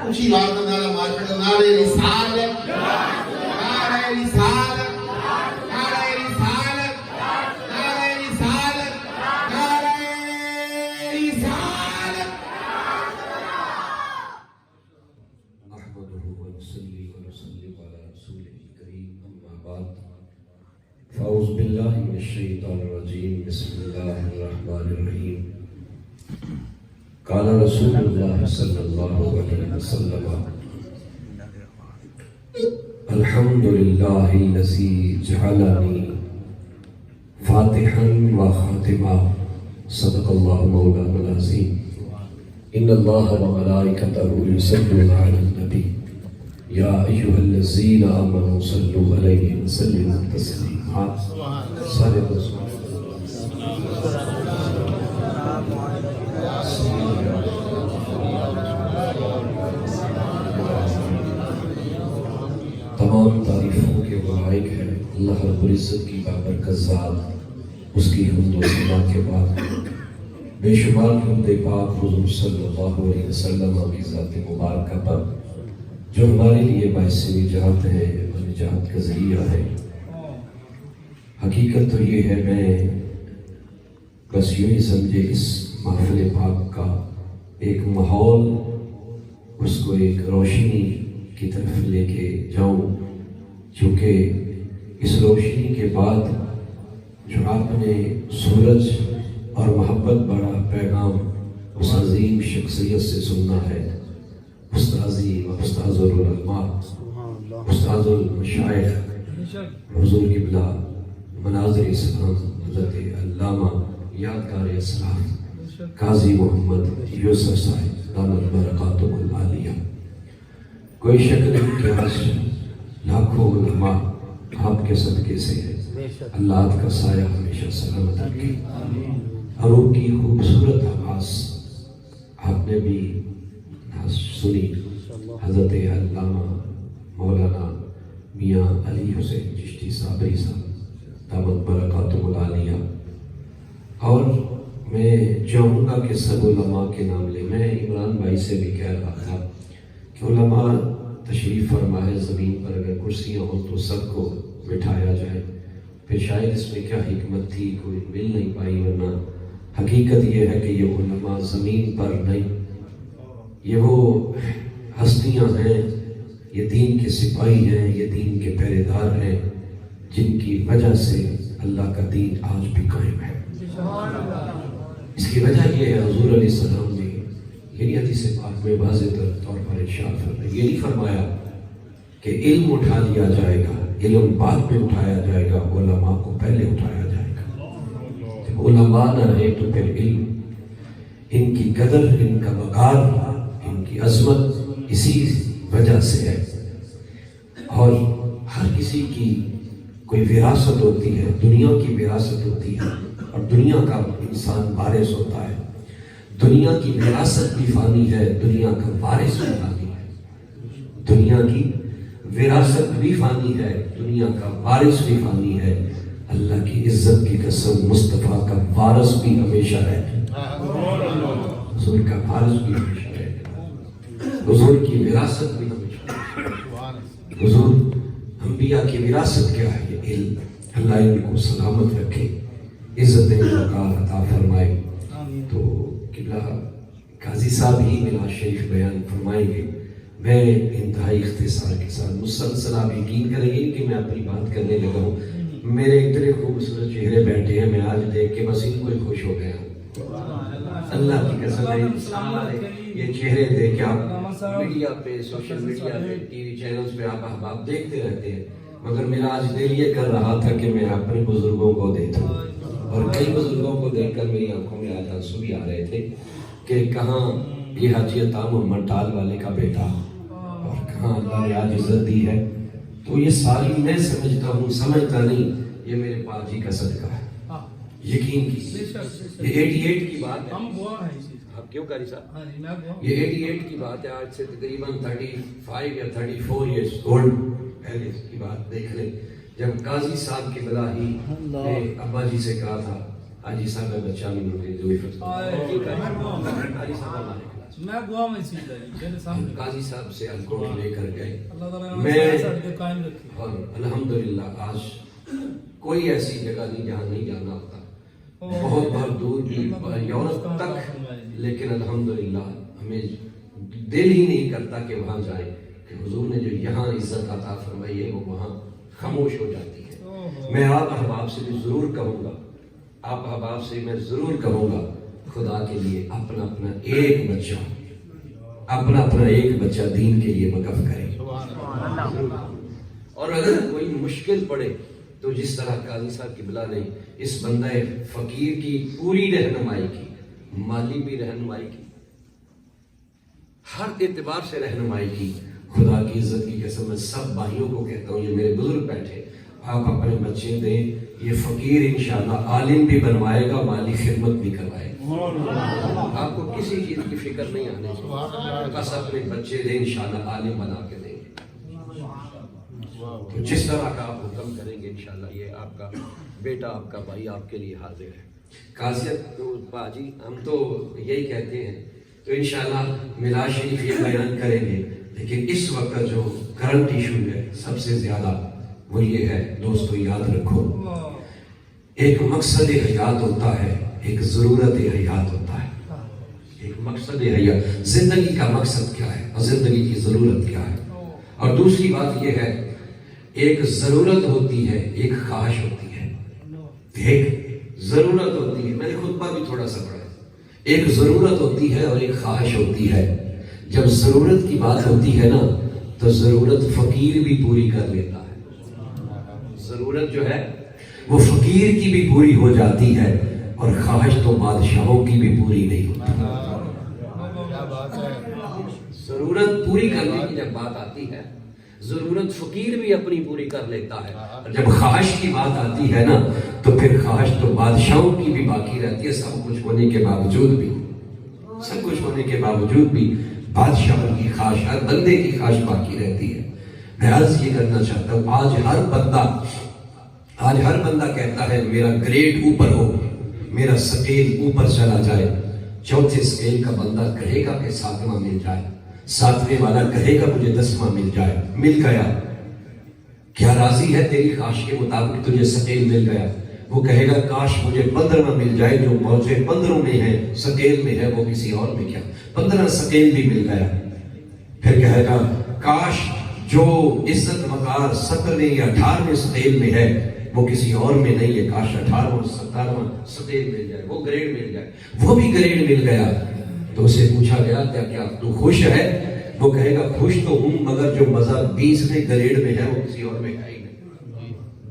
اونچی بات نال ماشاءاللہ نعرہ رسالت نعرہ رسالت نعرہ رسالت نعرہ رسالت نعرہ رسالت نحمده ونصلي ونسلم على رسوله الكريم اما بعد فاعوذ بالله من الشيطان الرجيم بسم الله الرحمن الرحيم قال رسول الله صلى الله عليه وسلم الحمد لله الذي جعلني فاتحا وخاتما صدق الله مولانا العظيم ان الله وملائكته يصلون على النبي يا ايها الذين امنوا صلوا عليه وسلموا تسليما صلى تمام تعریفوں کے لائق ہے اللہ رب العزت کی بابرکت ذات، اس کی حمد و ثنا کے بعد بے شمار حمد پاک حضور صلی اللہ علیہ وسلم کی ذات مبارکہ پر جو ہمارے لیے باعث نجات ہے اور نجات کا ذریعہ ہے۔ حقیقت تو یہ ہے، میں بس یوں ہی سمجھے اس محفل پاک کا ایک ماحول، اس کو ایک روشنی کی طرف لے کے جاؤں، چونکہ اس روشنی کے بعد جو آپ نے سورج اور محبت بڑا پیغام اس عظیم شخصیت سے سننا ہے، استاذی و استاذ العلماء، استاذ المشائخ حضور قبلہ مناظر اسلام حضرت علامہ یادگار اسلام قاضی محمد یوسف صاحب دامت برکاتہ العالیہ۔ کوئی شک نہیں کہ آج لاکھوں علماء آپ کے صدقے سے ہے، اللہ آپ کا سایہ ہمیشہ سلامت رکھے، اور ان کی خوبصورت آواز آپ نے بھی سنی، حضرت علامہ مولانا میاں علی حسین چشتی صابری صاحب دامت برکاتہ العالیہ۔ اور میں چاہوں گا کہ سب علماء کے نام لے، میں عمران بھائی سے بھی کہہ رہا تھا کہ علماء تشریف فرمائے، زمین پر اگر کرسیاں ہوں تو سب کو بٹھایا جائے، پھر شاید اس میں کیا حکمت تھی، کوئی مل نہیں پائی، ورنہ حقیقت یہ ہے کہ یہ علماء زمین پر نہیں، یہ وہ ہستیاں ہیں، یہ دین کے سپاہی ہیں، یہ دین کے پہرے دار ہیں، جن کی وجہ سے اللہ کا دین آج بھی قائم ہے۔ اس کی وجہ یہ ہے، حضور علیہ السلام نے یعنی حدیث پاک میں واضح طور پر ارشاد فرمایا، یہ نہیں فرمایا کہ علم اٹھا لیا جائے گا، علم بعد میں اٹھایا جائے گا، علماء کو پہلے اٹھایا جائے گا۔ جب علماء نہ رہے تو پھر علم، ان کی قدر، ان کا وقار، ان کی عظمت اسی وجہ سے ہے۔ اور ہر کسی کی کوئی وراثت ہوتی ہے، دنیا کی وراثت ہوتی ہے، اور دنیا کا انسان وارث ہوتا ہے۔ دنیا کی وراثت بھی فانی ہے، دنیا کا وارث بھی فانی ہے۔ دنیا کی وراثت بھی فانی ہے، دنیا کا وارث بھی فانی ہے۔ اللہ کی عزت کی قسم، مصطفیٰ کا وارث بھی ہمیشہ ہے، حضور کا وارث بھی ہمیشہ ہے، حضور کی وراثت بھی ہمیشہ ہے۔ حضور انبیاء کی وراثت کیا ہے؟ یہ علم۔ اللہ ان کو سلامت رکھے، عزت وقار عطا فرمائے۔ تو قبلہ قاضی صاحب ہی ملاد شریف بیان فرمائیں گے۔ میں انتہائی اختصار کے ساتھ، مسلسل آپ یقین کریں گے کہ میں اپنی بات کرنے لگا ہوں، میرے اتنے خوبصورت چہرے بیٹھے ہیں، میں آج دیکھ کے بس ان کو ہی خوش ہو گیا ہوں۔ اللہ کی قسم ہے، یہ چہرے دیکھ کے آپ میڈیا پہ، سوشل میڈیا پہ، ٹی وی چینلز پہ آپ احباب دیکھتے رہتے ہیں، مگر میرا آج دل یہ کر رہا تھا کہ میں اپنے بزرگوں کو دیکھوں، اور کئی بزرگوں کو دیکھ کر میری آنکھوں میں آج آنسو بھی آ رہے تھے کہ کہاں یہ حاجی عطا محمد ٹال والے کا بیٹا، اور کہاں اللہ نے آج عزت دی ہے۔ تو یہ ساری میں سمجھتا ہوں، سمجھتا نہیں، یہ میرے پاک جی کا صدقہ ہے، یقین کی۔ یہ 88 کی بات ہے، آپ کیوں قاری صاحب، یہ 88 کی بات ہے، آج سے تقریباً 35 یا 34 ایئرز اولڈ پہلے کی بات دیکھ لیں، جب قاضی صاحب کی بلاہی نے ابا جی سے کہا تھا، حاجی صاحب میں بچہ نہیں ہوتے، جو قاضی صاحب ہمارے میں گوا میں سی جی میرے سامنے قاضی صاحب سے الکوٹ لے کر گئے. اللہ تعالیٰ میں نے ساتھ قائم رکھی. اور الحمدللہ آج کوئی ایسی جگہ نہیں جہاں نہیں جانا ہوتا, بہت بہت دور بھی, یورپ تک, لیکن الحمدللہ ہمیں دل ہی نہیں کرتا کہ وہاں جائیں, کہ حضور نے جو یہاں عزت عطا فرمائی ہے وہ وہاں خاموش ہو جاتی ہے. میں آپ احباب سے بھی ضرور کہوں گا, آپ احباب سے میں ضرور کہوں گا, خدا کے لیے اپنا اپنا ایک بچہ دین کے لیے وقف کرے. اور اگر کوئی مشکل پڑے تو جس طرح قاضی صاحب کی بلا نے اس بندہ فقیر کی پوری رہنمائی کی, مالی بھی رہنمائی کی, ہر اعتبار سے رہنمائی کی, خدا کی عزت کی قسم میں سب بھائیوں کو کہتا ہوں, یہ میرے بزرگ بیٹھے, آپ اپنے بچے دیں, یہ فقیر انشاءاللہ عالم بھی بنوائے گا, مالی خدمت بھی کروائے گا. آپ کو کسی چیز کی فکر نہیں آنے چاہیے, بس اپنے بچے دیں, انشاءاللہ عالم بنا کے دیں گے. تو جس طرح کا آپ حکم کریں گے انشاءاللہ یہ آپ کا بیٹا, آپ کا بھائی آپ کے لیے حاضر ہے. قاضیت تو باجی ہم تو یہی کہتے ہیں, تو انشاءاللہ میلاد شریف یہ بیان کریں گے, لیکن اس وقت جو کرنٹ ایشو ہے سب سے زیادہ وہ یہ ہے, دوستو یاد رکھو, ایک مقصد حیات ہوتا ہے, ایک ضرورت حیات ہوتا ہے. ایک مقصد حیات, زندگی کا مقصد کیا ہے اور زندگی کی ضرورت کیا ہے. اور دوسری بات یہ ہے, ایک ضرورت ہوتی ہے, ایک خواہش ہوتی ہے. ایک ضرورت ہوتی ہے, میں نے خطبہ بھی تھوڑا سا پڑھا, ایک ضرورت ہوتی ہے اور ایک خواہش ہوتی ہے. جب ضرورت کی بات ہوتی ہے نا تو ضرورت فقیر بھی پوری کر لیتا ہے. ضرورت جو ہے وہ فقیر کی بھی پوری ہو جاتی ہے, اور خواہش تو بادشاہوں کی بھی پوری نہیں ہوتی. ضرورت پوری کرنے کی جب بات آتی ہے, ضرورت فقیر بھی اپنی پوری کر لیتا ہے, اور جب خواہش کی بات آتی ہے نا تو پھر خواہش تو بادشاہوں کی بھی باقی رہتی ہے. سب کچھ ہونے کے باوجود بھی بادشاہوں کی خواہش, ہر بندے کی خواہش باقی رہتی ہے. میں عرض یہ کرنا چاہتا ہوں, آج ہر بندہ کہتا ہے میرا گریڈ اوپر ہو, میرا سکیل اوپر چلا جائے. چوتھے سکیل کا بندہ کہے گا کہ 7واں مل جائے, 7ویں والا کہے گا مجھے 10واں مل جائے. مل گیا, کیا راضی ہے تیری خواہش کے مطابق تجھے سکیل مل گیا؟ وہ کہے گا کاش مجھے 15واں مل جائے, جو موجے 15 میں ہے, سکیل میں ہے, وہ کسی اور میں کیا, 15 سکیل بھی مل گیا. پھر کہے گا کاش جو عزت وقار 17ویں یا 18ویں سکیل میں ہے وہ کسی اور میں نہیں ہے, کاش 18واں 17واں سکیل مل جائے, وہ گریڈ مل جائے. وہ بھی گریڈ مل گیا. تو اسے پوچھا گیا کیا تو خوش ہے؟ وہ کہے گا خوش تو ہوں, مگر جو مزہ 20ویں گریڈ میں ہے وہ کسی اور میں ہے ہی نہیں.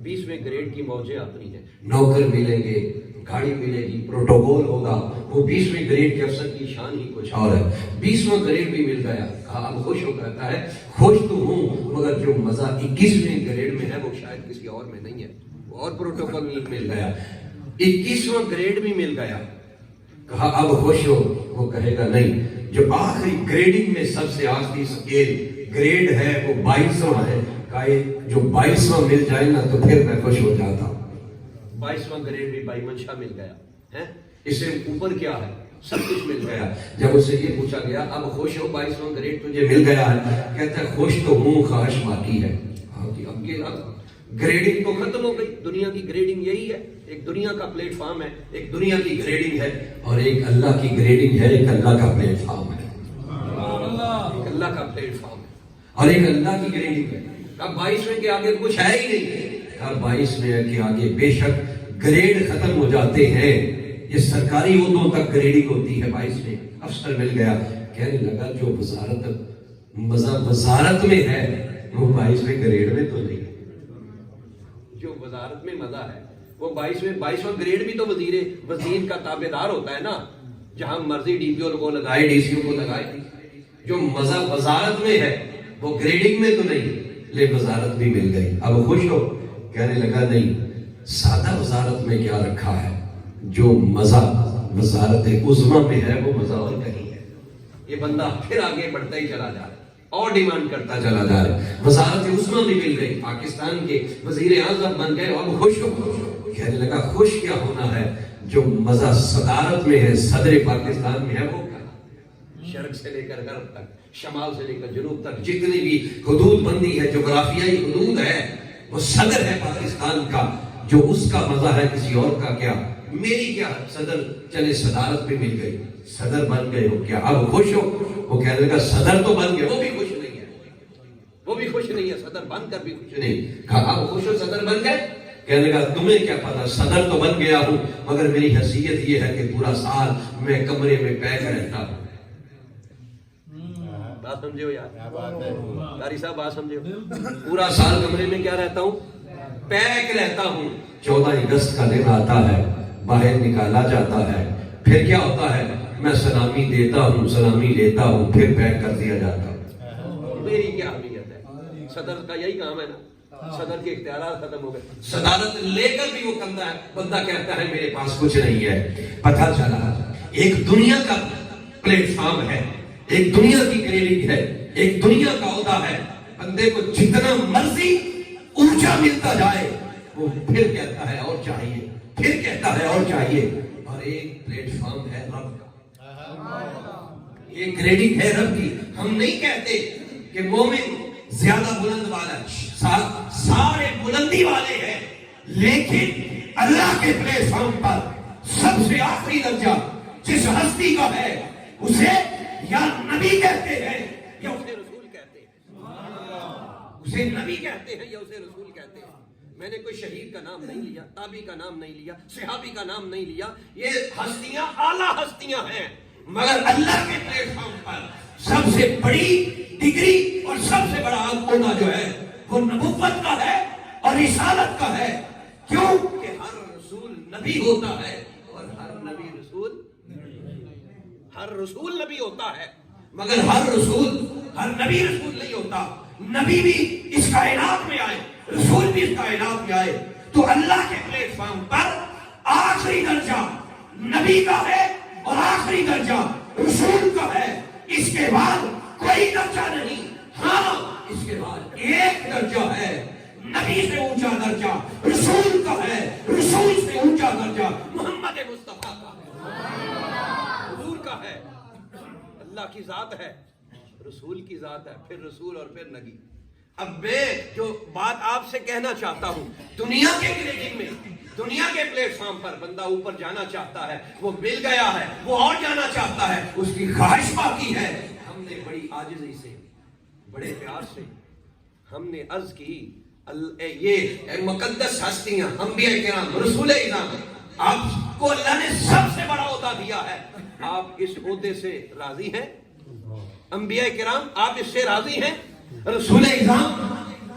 20ویں گریڈ کی موجیں اپنی ہیں, نوکر ملیں گے, گاڑی ملے گی, پروٹوکول ہوگا, وہ 20ویں گریڈ کے افسر کی شان ہی کچھ اور ہے. 20واں گریڈ بھی مل گیا, کہا اب خوش ہو کہتا ہے خوش تو ہوں, مگر جو مزہ 21ویں گریڈ میں ہے وہ شاید کسی اور میں نہیں ہے, اور پروٹوکول مل گیا. 21واں گریڈ بھی مل گیا, کہا اب خوش ہو. وہ کہے گا نہیں, جو آخری گریڈنگ میں سب سے آخری سکیل گریڈ ہے وہ 22واں ہے, کہا جو 22واں مل جائے نا تو پھر میں خوش ہو جاتا ہوں. 22واں گریڈ بھی بائی منشا مل گیا ہے, اس سے اوپر کیا ہے, سب کچھ مل گیا. جب اسے یہ پوچھا گیا اب خوش ہو, 22واں گریڈ تجھے مل گیا ہے, کہتا ہے خوش تو ہوں, خواہش باقی ہے. اب گریڈنگ تو ختم ہو گئی, دنیا کی گریڈنگ یہی ہے, ایک دنیا کا پلیٹ فارم ہے, ایک دنیا کی گریڈنگ ہے, اور ایک اللہ کی گریڈنگ ہے, ایک اللہ کا پلیٹ فارم ہے, ایک اللہ کا پلیٹ فارم ہے, اور ایک اللہ کی گریڈنگ ہے. اب 22ویں کے آگے کچھ ہے ہی نہیں. اب 22ویں کے آگے بے شک گریڈ ختم ہو جاتے ہیں, یہ سرکاری عہدوں تک گریڈنگ ہوتی ہے. 22ویں افسر مل گیا, کہنے لگا جو وزارت میں ہے وہ 22ویں گریڈ میں تو نہیں. جو وزارت میں مزہ ہے وہ 22واں گریڈ بھی تو وزیر کا تابع دار ہوتا ہے نا, جہاں مرضی ڈی پی او کو لگائے, ڈی سی او کو لگائے. جو مزہ وزارت میں ہے وہ گریڈنگ میں تو نہیں, لے وزارت بھی مل گئی. اب خوش ہو, کہنے لگا نہیں, سادہ وزارت میں کیا رکھا ہے, جو مزہ وزارت عظمیٰ میں ہے وہ مزہ اور کہیں ہے. یہ بندہ پھر آگے بڑھتا ہی چلا جا رہا ہے, اور ڈیمانڈ کرتا چلا جا رہا ہے. وزارت عظمیٰ بھی مل گئی, پاکستان کے وزیر اعظم بن گئے, اور خوش ہو. کہنے لگا خوش کیا ہونا ہے, جو مزہ صدارت میں ہے, صدر پاکستان میں ہے وہ کیا, شرق سے لے کر غرب تک، شمال سے لے کر جنوب تک جتنی بھی حدود بندی ہے، جغرافیائی حدود ہے، وہ صدر ہے پاکستان کا، جو اس کا مزہ ہے کسی اور کا کیا، میری کیا، صدر چلے صدارت بھی مل گئی، صدر بن گئے ہو، کیا اب خوش ہو؟ وہ کہنے لگا صدر تو بن گئے، وہ بھی خوش نہیں ہے، وہ بھی خوش نہیں ہے، صدر بن کر بھی خوش نہیں۔ کہا اب خوش ہو صدر بن گئے؟ کہنے لگا تمہیں کیا پتا، صدر تو بن گیا ہوں مگر میری حیثیت یہ ہے کہ پورا سال میں کمرے میں پیک رہتا ہوں۔ بات سمجھے ہو یار؟ قاری صاحب بات سمجھے ہو؟ پورا سال کمرے میں کیا رہتا ہوں؟ پیک رہتا ہوں۔ 14 اگست کا دن آتا ہے، باہر نکالا جاتا ہے، پھر کیا ہوتا ہے؟ میں سلامی دیتا ہوں، سلامی لیتا ہوں، پھر پیک کر دیا جاتا ہوں۔ میری کیا اہمیت ہے؟ صدر کا یہی کام ہے نا، صدر کے اختیارات ختم ہو گئے، صدارت لے کر بھی وہ بندہ کہتا ہے میرے پاس کچھ نہیں ہے۔ پتہ چلا ایک دنیا کا پلیٹ فارم ہے، ایک دنیا کی کریڈٹ ہے، ایک دنیا کا عہدہ ہے، بندے کو جتنا مرضی اونچا ملتا جائے وہ پھر کہتا ہے اور چاہیے، پھر کہتا ہے اور چاہیے۔ اور ایک پلیٹ فارم ہے رب کا، یہ کریڈٹ ہے رب کی۔ ہم نہیں کہتے کہ مومن زیادہ بلند والا ہے، سارے بلندی والے ہیں، لیکن اللہ کے پلیٹ فارم پر سب سے آخری درجہ جس ہستی کا ہے اسے یا نبی کہتے ہیں یا اسے رسول کہتے ہیں، اسے نبی کہتے ہیں یا اسے رسول کہتے ہیں۔ میں نے کوئی شہید کا نام نہیں لیا، تابعی کا نام نہیں لیا، صحابی کا نام نہیں لیا، یہ ہستیاں اعلیٰ ہستیاں ہیں، مگر اللہ کے پلیٹ فارم پر سب سے بڑی ڈگری اور سب سے بڑا عہدہ جو ہے وہ نبوت کا ہے اور رسالت کا ہے۔ کیوں کہ ہر رسول نبی ہوتا ہے اور ہر نبی رسول، ہر رسول نبی ہوتا ہے مگر ہر نبی رسول نہیں ہوتا۔ نبی بھی اس کائنات میں آئے، رسول بھی اس کائنات میں آئے، تو اللہ کے پلیٹ فارم پر آخری درجہ نبی کا ہے اور آخری درجہ رسول کا ہے۔ اس کے بعد کوئی درجہ نہیں، ہاں اس کے بعد ایک درجہ ہے، نبی سے اونچا درجہ رسول کا ہے، رسول سے اونچا درجہ محمد مصطفیٰ کا، حضور کا ہے۔ اللہ کی ذات ہے، رسول کی ذات ہے، پھر رسول اور پھر نبی۔ اب میں جو بات آپ سے کہنا چاہتا ہوں، دنیا کے گریڈنگ میں، دنیا کے پلیٹ فارم پر بندہ اوپر جانا چاہتا ہے، وہ مل گیا ہے، وہ اور جانا چاہتا ہے، اس کی خواہش باقی ہے۔ ہم نے بڑی عاجزی سے، بڑے پیار سے ہم نے عرض کی، یہ مقدس ہستیاں، انبیاء کرام، رسول اعظم، آپ کو اللہ نے سب سے بڑا عہدہ دیا ہے، آپ اس عہدے سے راضی ہیں؟ انبیاء کرام آپ اس سے راضی ہیں؟ رسول اعظم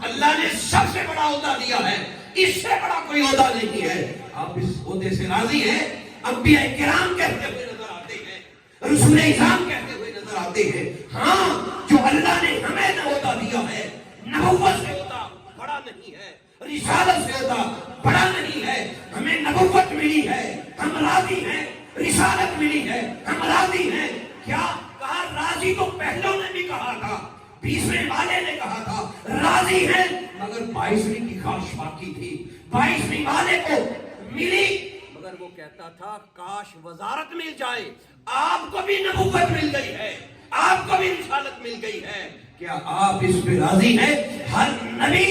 اللہ نے سب سے بڑا عہدہ دیا ہے، اس سے بڑا کوئی عہدہ نہیں ہے، آپ اس عہدے سے راضی ہیں؟ انبیاء کرام کہتے ہوئے نظر آتے ہیں، رسول اعظم کہتے ہوئے نظر آتے ہیں۔ ہاں جو اللہ نے ہمیں عہدہ دیا ہے، نبوت سے عہدہ بڑا نہیں ہے، رسالت سے عہدہ بڑا نہیں ہے، ہمیں نبوت ملی ہے، ہم راضی ہیں، رسالت ملی ہے، ہم راضی ہیں۔ کیا کہا راضی تو پہلوں نے بھی کہا تھا، 20ویں والے نے کہا تھا راضی ہیں، مگر 22ویں کی خواہش باقی تھی، 22ویں والے کو ملی مگر وہ کہتا تھا کاش وزارت مل جائے۔ آپ کو بھی نبوت مل گئی ہے، آپ کو بھی رسالت مل گئی ہے، کیا آپ اس پہ راضی ہیں؟ ہر نبی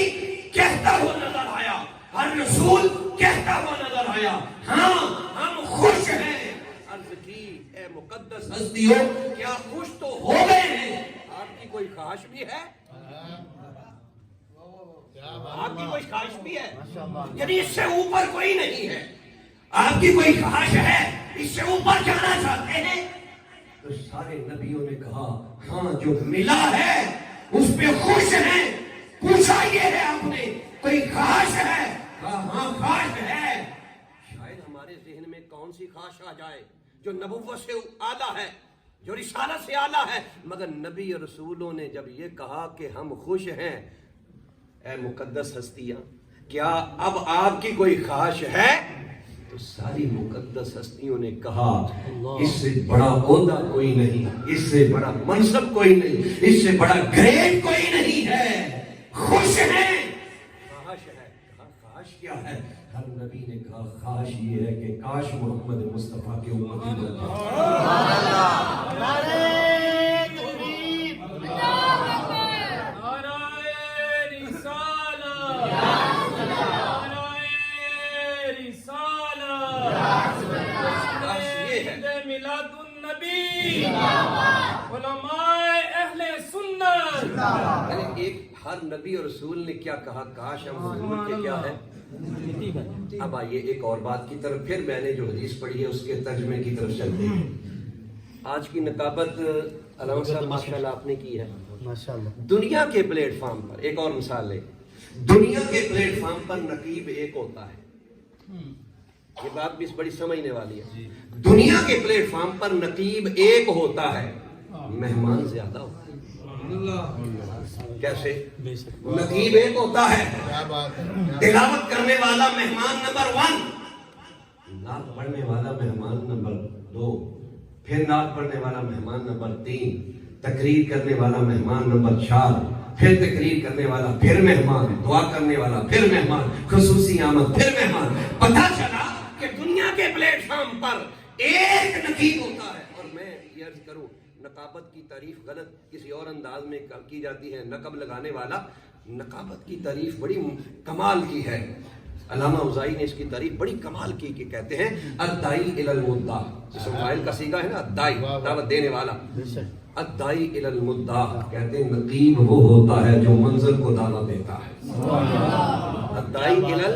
کہتا ہوا نظر آیا، ہر رسول کہتا ہوا نظر آیا، ہاں ہم خوش ہیں۔ عرض کی اے مقدس ہستیوں، کیا خوش تو ہو گئے ہیں؟ آپ کی کوئی خواہش بھی ہے؟ آپ کی کوئی خواہش بھی ہے؟ یعنی اس سے اوپر کوئی نہیں ہے، آپ کی کوئی خواہش ہے، اس سے اوپر جانا چاہتے ہیں؟ تو سارے نبیوں نے کہا ہاں جو ملا ہے اس پہ خوش ہیں۔ پوچھا یہ ہے آپ نے کوئی خواہش ہے؟ کہا ہاں خواہش ہے۔ شاید ہمارے ذہن میں کون سی خواہش آ جائے جو نبوت سے اعلیٰ ہے، جو رسالت سے اعلیٰ ہے، مگر نبی اور رسولوں نے جب یہ کہا کہ ہم خوش ہیں، اے مقدس ہستیاں کیا اب آپ کی کوئی خواہش ہے؟ تو ساری مقدس ہستیوں نے کہا اس سے بڑا عہدہ کوئی نہیں، اس سے بڑا منصب کوئی نہیں، اس سے بڑا گریڈ کوئی نہیں ہے، خوش ہیں۔ خواہش ہے، کہا خواہش کیا ہے؟ ہر نبی نے کہا خواہش یہ ہے کہ کاش محمد مصطفیٰ کے امتی بن جائے۔ ایک ہر نبی اور رسول نے کیا کہا، کاش ہم حضور کے کیا ہے. اب آئیے ایک اور بات کی طرف، پھر میں نے جو حدیث پڑھی ہے اس کے ترجمے کی طرف چلتے ہیں. آج کی نقابت علامہ صاحب ماشاءاللہ آپ نے کی ہے دنیا کے پلیٹ فارم پر. ایک اور مثال لیں، دنیا کے پلیٹ فارم پر نقیب ایک ہوتا ہے. یہ بات بھی بڑی سمجھنے والی ہے. دنیا کے پلیٹ فارم پر نقیب ایک ہوتا ہے، مہمان زیادہ ہوتا ہے. کیسے؟ نقیب ایک ہوتا ہے، تلاوت کرنے والا مہمان نمبر 1، نعت پڑھنے والا مہمان نمبر 2، پھر نعت پڑھنے والا مہمان نمبر 3، تقریر کرنے والا مہمان نمبر 4، پھر تقریر کرنے والا، پھر مہمان، دعا کرنے والا، پھر مہمان، خصوصی آمد، پھر مہمان. پتہ چلا کہ دنیا کے پلیٹ فارم پر ایک نقیب ہوتا ہے. اور میں یہ عرض کروں، نقابت کی تعریف غلط کسی اور انداز میں کی جاتی ہے. نقب لگانے والا، نقابت کی تعریف بڑی کمال کی ہے. علامہ اوزائی نے اس کی تعریف بڑی کمال کی کہ کہتے ہیں الدائی الی المدعا، اسم فاعل کا صیغہ ہے نا، الدائی دعوت دینے والا. الدائی الی المدعا کہتے ہیں نقیب وہ ہوتا ہے جو منظر کو دعوت دیتا ہے. الدائی الی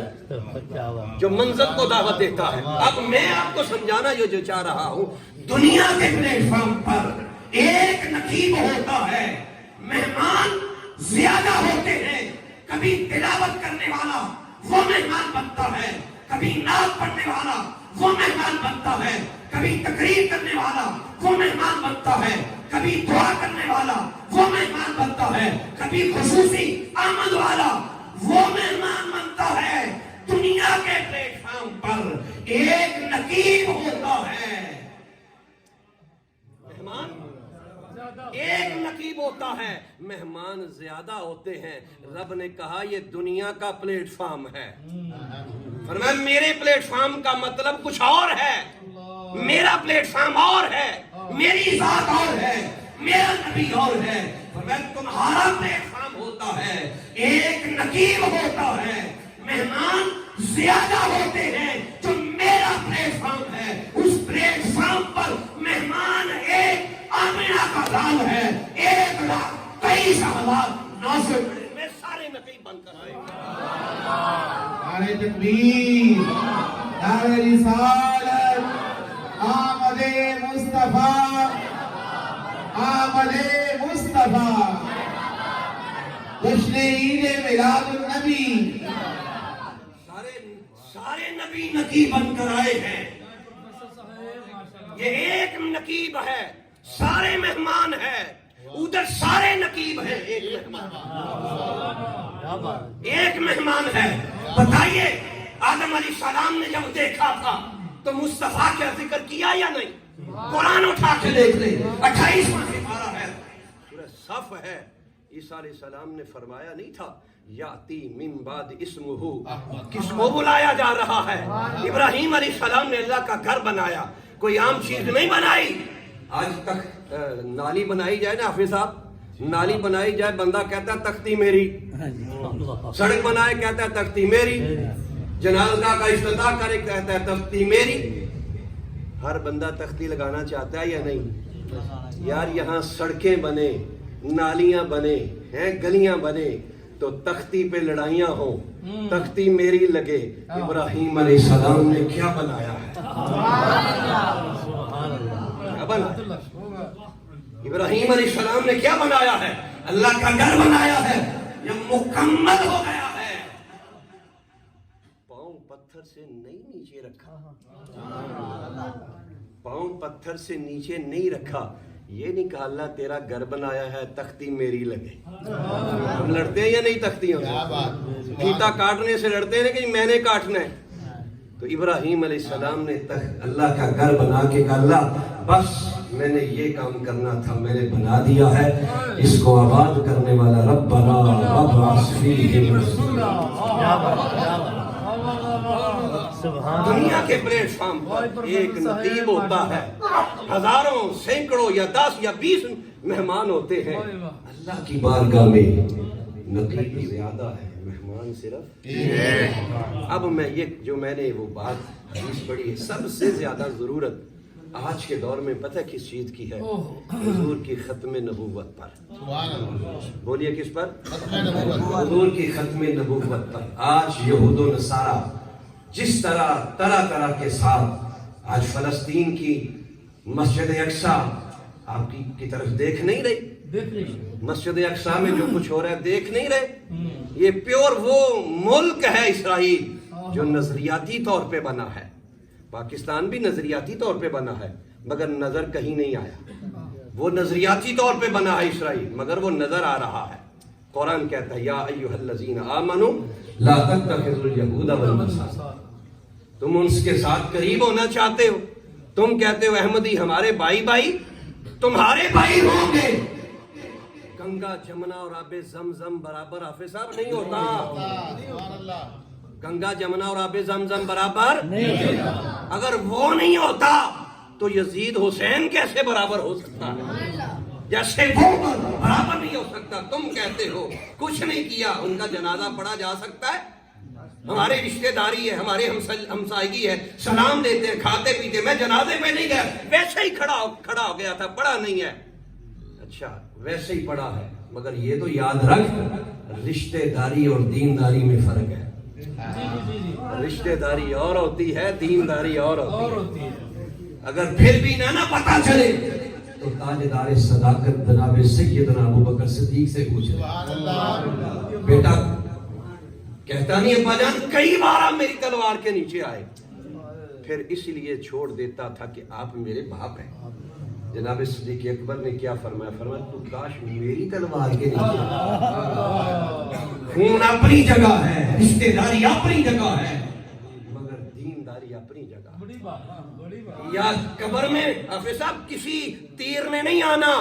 جو منظر کو دعوت دیتا ہے. اب میں آپ کو سمجھانا جو چاہ رہا ہوں، دنیا کے پلیٹ فارم پر ایک نقیب ہوتا ہے، مہمان زیادہ ہوتے ہیں. کبھی تلاوت کرنے والا وہ مہمان بنتا ہے، کبھی نعت پڑھنے والا وہ مہمان بنتا ہے، کبھی تقریر کرنے والا وہ مہمان بنتا ہے، کبھی دعا کرنے والا وہ مہمان بنتا ہے، کبھی خصوصی آمد والا وہ مہمان بنتا ہے. دنیا کے پلیٹ فارم پر ایک نقیب ہوتا ہے، مہمان ایک نقیب ہوتا ہے، مہمان زیادہ ہوتے ہیں. رب نے کہا یہ دنیا کا پلیٹ فارم ہے. فرمایا میرے پلیٹ فارم کا مطلب کچھ اور ہے، میرا پلیٹ فارم اور ہے، میری ذات اور ہے، میرا نبی اور ہے. فرمایا تمہارا پلیٹ فارم ہوتا ہے، ایک نقیب ہوتا ہے، مہمان زیادہ ہوتے ہیں. جو میرا پلیٹ فارم ہے، اس پلیٹ فارم پر مہمان ایک آمینہ کا لال ہے، 1,23,900 میں سارے نقیب بن کر آئے. نعرہ تکبیر، نعرہ رسالت، آمد مصطفیٰ، آمد مصطفیٰ، جشن عید میلاد النبی. سارے نبی نقیب بن کر آئے ہیں. یہ ایک نقیب ہے، سارے مہمان ہیں. ادھر سارے نقیب ہیں، ایک مہمان ہے. بتائیے آدم علیہ السلام نے جب دیکھا تھا تو مصطفیٰ کا ذکر کیا یا نہیں؟ قرآن اٹھا کے دیکھ لیں، 28واں سپارہ ہے، سورہ صف ہے. عیسیٰ علیہ السلام نے فرمایا نہیں تھا یاتی من بعد اسمہ، کس کو بلایا جا رہا ہے؟ ابراہیم علیہ السلام نے اللہ کا گھر بنایا، کوئی عام چیز نہیں بنائی. آج تک نالی بنائی جائے نا حافظ صاحب، نالی بنائی جائے بندہ کہتا ہے تختی میری، سڑک بنائے کہتا ہے تختی میری، جنازہ کا افتتاح کرے کہتا ہے تختی میری. ہر بندہ تختی لگانا چاہتا ہے یا نہیں؟ یار یہاں سڑکیں بنے، نالیاں بنے ہیں، گلیاں بنے تو تختی پہ لڑائیاں ہوں، تختی میری لگے. ابراہیم علیہ السلام نے کیا بنایا ہے؟ ابراہیم علیہ السلام نے کیا بنایا ہے؟ اللہ کا گھر بنایا ہے، یہ مکمل ہو گیا ہے. پاؤں پتھر سے نہیں نیچے رکھا، پاؤں پتھر سے نیچے نہیں رکھا. یہ نہیں کہا اللہ تیرا گھر بنایا ہے تختی میری لگے. ہم لڑتے ہیں یا نہیں تختیوں سے؟ پھیتا کاٹنے سے لڑتے ہیں کہ میں نے کاٹنا ہے. تو ابراہیم علیہ السلام نے اللہ کا گھر بنا کے کہا اللہ بس میں نے یہ کام کرنا تھا، میں نے بنا دیا ہے، اس کو آباد کرنے والا ربنا وابعث فیہم رسولا. دنیا کے پلیٹ فارم پر ایک نقیب ہوتا ہے، ہزاروں، سینکڑوں یا 10 یا 20 مہمان ہوتے ہیں. اللہ کی بارگاہ میں نقیب زیادہ ہے، مہمان صرف. اب میں یہ جو میں نے وہ بات حدیث پڑھی ہے، سب سے زیادہ ضرورت آج کے دور میں پتہ کس چیز کی ہے؟ حضور کی ختم نبوت پر. بولیے کس پر؟ حضور کی ختم نبوت پر. آج یہود و نصارہ جس طرح کے ساتھ آج فلسطین کی مسجد اقصیٰ آپ کی طرف دیکھ نہیں رہی. مسجد اقصیٰ میں جو کچھ ہو رہا ہے دیکھ نہیں رہے. یہ پیور وہ ملک ہے اسرائیل جو نظریاتی طور پہ بنا ہے. پاکستان بھی نظریاتی طور پہ بنا ہے مگر نظر کہیں نہیں آیا. وہ نظریاتی طور پہ بنا ہے اسرائیل مگر وہ نظر آ رہا ہے. قرآن کہتا ہے یا ایھا الذین آمنوا لا تتخذوا اليہود والنصارى. تم ان کے ساتھ قریب ہونا چاہتے ہو, تم کہتے ہو احمدی ہمارے بھائی تمہارے بھائی ہوں گے. گنگا جمنا اور آب زمزم برابر حافظ صاحب نہیں ہوتا. گنگا جمنا اور آب زمزم برابر نہیں. اگر وہ نہیں ہوتا تو یزید حسین کیسے برابر ہو سکتا ہے؟ جیسے وہ برابر نہیں ہو سکتا. تم کہتے ہو کچھ نہیں کیا, ان کا جنازہ پڑھا جا سکتا ہے؟ ہمارے رشتہ داری ہے, ہمارے ہمسائیگی ہے, سلام دیتے ہیں, کھاتے پیتے. میں جنازے پہ نہیں گیا, ویسے ہی کھڑا ہو گیا تھا, پڑھا نہیں ہے. اچھا ویسے ہی پڑھا ہے مگر یہ تو یاد رکھ رشتہ داری اور دینداری میں فرق ہے. رشتہ داری اور ہوتی ہے, دینداری اور ہوتی ہے. اگر پھر بھی نہ پتہ چلے تو تاجدار صداقت جناب سیدنا ابوبکر صدیق سے پوچھے. بیٹا کہتا نہیں ابا جان کئی بار آپ میری تلوار کے نیچے آئے, پھر اس لیے چھوڑ دیتا تھا کہ آپ میرے باپ ہیں. جناب صدیق اکبر نے کیا فرمایا تو کاش میری تلوار کے نیچے. خون اپنی جگہ ہے, رشتہ داری اپنی جگہ ہے مگر دینداری اپنی جگہ. یا قبر میں حافظ صاحب کسی تیر نے نہیں آنا.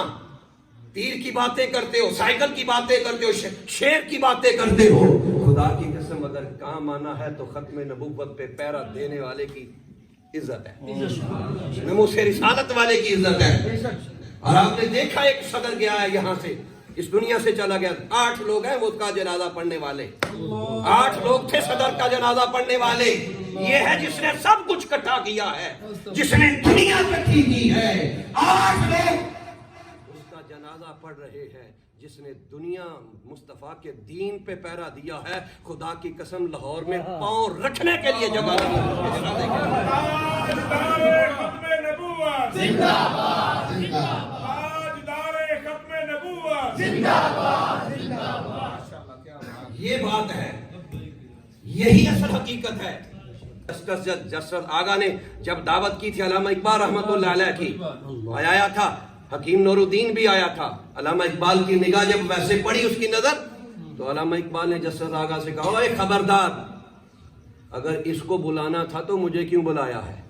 تیر کی باتیں کرتے ہو, سائیکل کی باتیں کرتے ہو, شیر کی باتیں کرتے ہو. خدا کی قسم اگر کام آنا ہے تو ختم نبوت پہ پیرا دینے والے کی عزت ہے, نموس رسالت والے کی عزت ہے. اور آپ نے دیکھا ایک صدر گیا ہے یہاں سے, اس دنیا سے چلا گیا. 8 لوگ ہیں وہ اس کا جنازہ پڑھنے والے. 8 لوگ تھے صدر کا جنازہ پڑھنے والے. یہ ہے جس نے سب کچھ اکٹھا کیا ہے, جس نے دنیا اکٹھی کی ہے. 8 لوگ اس کا جنازہ پڑھ رہے ہیں جس نے دنیا مصطفیٰ کے دین پہ پیرا دیا ہے. خدا کی قسم لاہور میں پاؤں رکھنے کے لیے جگہ نہیں ہے. ختم نبوت زندہ باد, تاجدار ختم نبوت زندہ باد, زندہ باد. یہ بات ہے, یہی اصل حقیقت ہے. جسٹس آغا نے جب دعوت کی تھی علامہ اقبال رحمۃ اللہ علیہ کی, آیا تھا حکیم نور الدین بھی آیا تھا. علامہ اقبال کی نگاہ جب ویسے پڑی اس کی نظر تو علامہ اقبال نے جسٹس آغا سے کہا اے خبردار, اگر اس کو بلانا تھا تو مجھے کیوں بلایا ہے؟